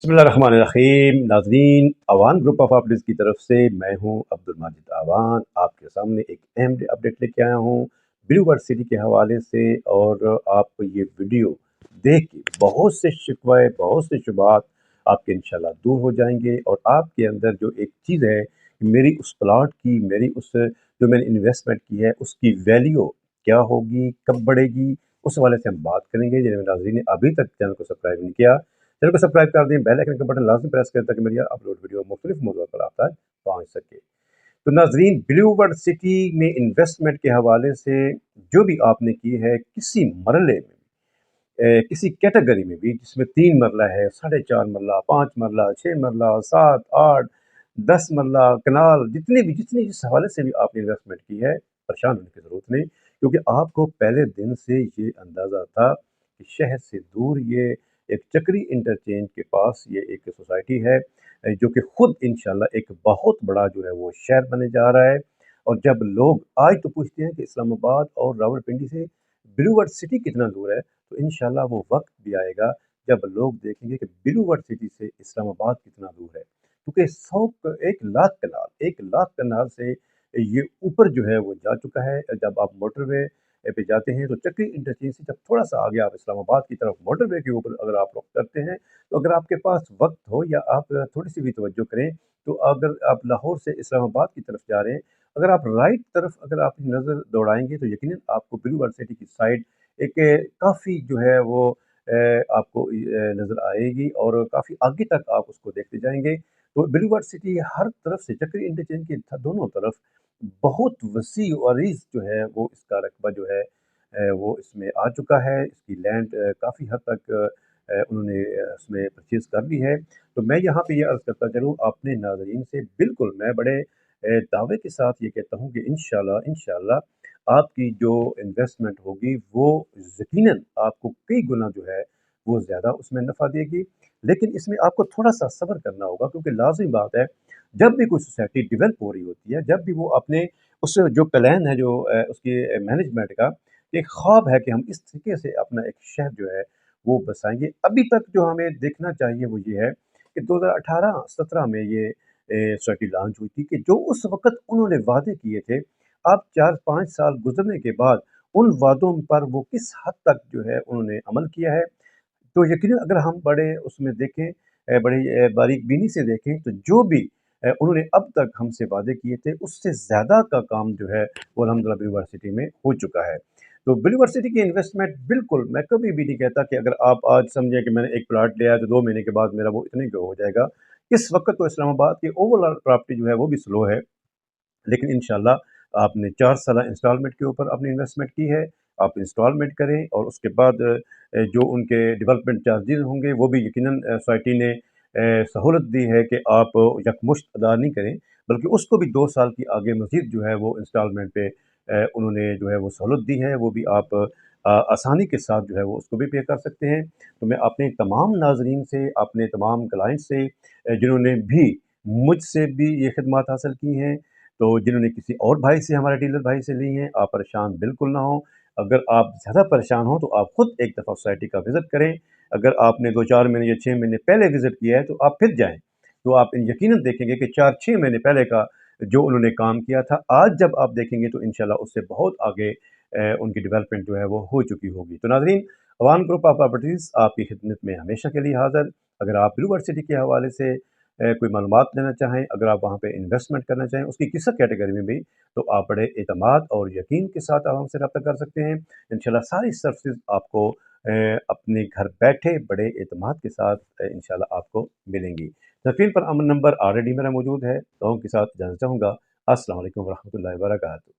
बिस्मिल्लाहिर्रहमानिर्रहीम। नाज़रीन, Awan group of updates की तरफ से मैं हूं अब्दुल माजिद अवान आपके सामने एक अहम अपडेट लेके आया हूं ब्लू वर्ल्ड सिटी के हवाले से। और आप ये वीडियो देख के बहुत से शिकवे, बहुत से शुबात आपके इंशाल्लाह दूर हो जाएंगे। और आपके अंदर जो एक चीज़ है कि मेरी उस प्लाट की, मेरी उस जो मैंने इन्वेस्टमेंट की है उसकी वैल्यू क्या होगी, कब बढ़ेगी, उस हवाले से हम बात करेंगे। जिन्हें नाज़रीन ने अभी तक चैनल को सब्सक्राइब नहीं किया, चैनल को सब्सक्राइब कर दें, बेल आइकन का बटन लाजमी प्रेस करें ताकि मेरी अपलोड वीडियो मुख्तलिफ मौज़ूआत पर आप तक पहुँच सके। तो नाज़रीन, ब्लू वर्ल्ड सिटी में इन्वेस्टमेंट के हवाले से जो भी आपने की है किसी मरले में, किसी कैटेगरी में भी, जिसमें 3 मरला है, 4.5 मरला, 5 मरला, 6 मरला, 7, 8, 10 मरला, कनाल, जितनी जिस हवाले से भी आपने इन्वेस्टमेंट की है, परेशान होने की ज़रूरत नहीं, क्योंकि आपको पहले दिन से ये अंदाज़ा था कि शहर से दूर ये एक चक्री इंटरचेंज के पास ये एक सोसाइटी है, जो कि खुद इंशाल्लाह एक बहुत बड़ा जो है वो शहर बनने जा रहा है। और जब लोग आज तो पूछते हैं कि इस्लामाबाद और रावलपिंडी से ब्लू वर्ल्ड सिटी कितना दूर है, तो इंशाल्लाह वो वक्त भी आएगा जब लोग देखेंगे कि ब्लू वर्ल्ड सिटी से इस्लामाबाद कितना दूर है, क्योंकि 1 लाख कनाल से ये ऊपर जो है वो जा चुका है। जब आप मोटरवे पे जाते हैं तो चक्री इंटरचेंज से जब थोड़ा सा आगे आप इस्लामाबाद की तरफ मोटरवे के ऊपर अगर आप रुख करते हैं, तो अगर आपके पास वक्त हो या आप थोड़ी सी भी तवज्जो करें, तो अगर आप लाहौर से इस्लामाबाद की तरफ जा रहे हैं, अगर आप राइट तरफ अगर आप नज़र दौड़ाएंगे तो यकीनन आपको ब्लू वर्ल्ड सिटी की साइड एक काफ़ी जो है वो आपको नज़र आएगी और काफ़ी आगे तक आप उसको देखते जाएंगे। तो ब्लू वर्ल्ड सिटी हर तरफ से चक्री इंटरचेंज के दोनों तरफ बहुत वसी अरीज़ जो है वो इसका रकबा जो है वो इसमें आ चुका है। इसकी लैंड काफ़ी हद तक उन्होंने उसमें परचेज़ कर ली है। तो मैं यहाँ पे ये अर्ज़ करता चलूँ अपने नाज़रीन से, बिल्कुल मैं बड़े दावे के साथ ये कहता हूँ कि इंशाल्लाह इंशाल्लाह आपकी जो इन्वेस्टमेंट होगी वो यकीनन आपको कई गुना जो है वो ज़्यादा उसमें नफ़ा देगी। लेकिन इसमें आपको थोड़ा-सा सब्र करना होगा, क्योंकि लाज़मी बात है, जब भी कोई सोसाइटी डेवलप हो रही होती है, जब भी वो अपने उस जो प्लान है जो उसकी मैनेजमेंट का एक ख्वाब है कि हम इस तरीके से अपना एक शहर जो है वो बसाएँगे। अभी तक जो हमें देखना चाहिए वो ये है कि 2018-17 में ये सोसाइटी लॉन्च हुई थी, कि जो उस वक़्त उन्होंने वादे किए थे, अब 4-5 साल गुज़रने के बाद उन वादों पर वो किस हद तक जो है उन्होंने अमल किया है। तो यकीनन अगर हम बड़े उसमें देखें, बड़ी बारीक-बीनी से देखें, तो जो भी उन्होंने अब तक हमसे वादे किए थे, उससे ज़्यादा का काम जो है वो अल्हम्दुलिल्लाह ब्लू यूनिवर्सिटी में हो चुका है। तो ब्लू यूनिवर्सिटी की इन्वेस्टमेंट बिल्कुल मैं कभी भी नहीं कहता कि अगर आप आज समझें कि मैंने एक प्लॉट लिया है तो 2 महीने के बाद मेरा वो इतने का हो जाएगा। इस वक़्त तो इस्लामाबाद की ओवरऑल प्रॉपर्टी जो है वो भी स्लो है। लेकिन इंशाल्लाह आपने 4 साला इंस्टॉलमेंट के ऊपर अपनी इन्वेस्टमेंट की है, आप इंस्टॉलमेंट करें और उसके बाद जो उनके डेवलपमेंट चार्जेज़ होंगे वो भी यकीनन सोसाइटी ने सहूलत दी है कि आप यकमुश्त अदा नहीं करें, बल्कि उसको भी 2 साल की आगे मज़ीद जो है वो इंस्टॉलमेंट पे उन्होंने जो है वो सहूलत दी है, वो भी आप आसानी के साथ जो है वो उसको भी पे कर सकते हैं। तो मैं अपने तमाम नाज़रीन से, अपने तमाम क्लाइंट से जिन्होंने भी मुझसे भी ये खिदमत हासिल की हैं, तो जिन्होंने किसी और भाई से, हमारे डीलर भाई से ली हैं, आप परेशान बिल्कुल ना हों। अगर आप ज़्यादा परेशान हों तो आप खुद एक दफ़ा सोसाइटी का विज़िट करें। अगर आपने 2-4 महीने या 6 महीने पहले विज़िट किया है तो आप फिर जाएँ। तो आप यकीनन देखेंगे कि 4-6 महीने पहले का जो उन्होंने काम किया था, आज जब आप देखेंगे तो इंशाल्लाह उससे बहुत आगे उनकी डेवलपमेंट जो है वो हो चुकी होगी। तो नाज़रीन, अवान ग्रुप ऑफ प्रॉपर्टीज़ आपकी खिदमत में हमेशा के लिए हाज़िर। अगर आप ब्लू वर्ल्ड सिटी के हवाले से कोई मालूमात लेना चाहें, अगर आप वहाँ पे इन्वेस्टमेंट करना चाहें, उसकी किसी कैटेगरी में भी, तो आप बड़े एतमाद और यकीन के साथ आप हमसे रब्ता कर सकते हैं। इंशाल्लाह सारी सर्विसेज़ आपको अपने घर बैठे बड़े एतमाद के साथ इंशाल्लाह आपको मिलेंगी। स्क्रीन पर अमन नंबर ऑलरेडी मेरा मौजूद है। दुआओं के साथ इजाज़त चाहूँगा। अस्सलाम वालेकुम व रहमतुल्लाहि व बरकातहू।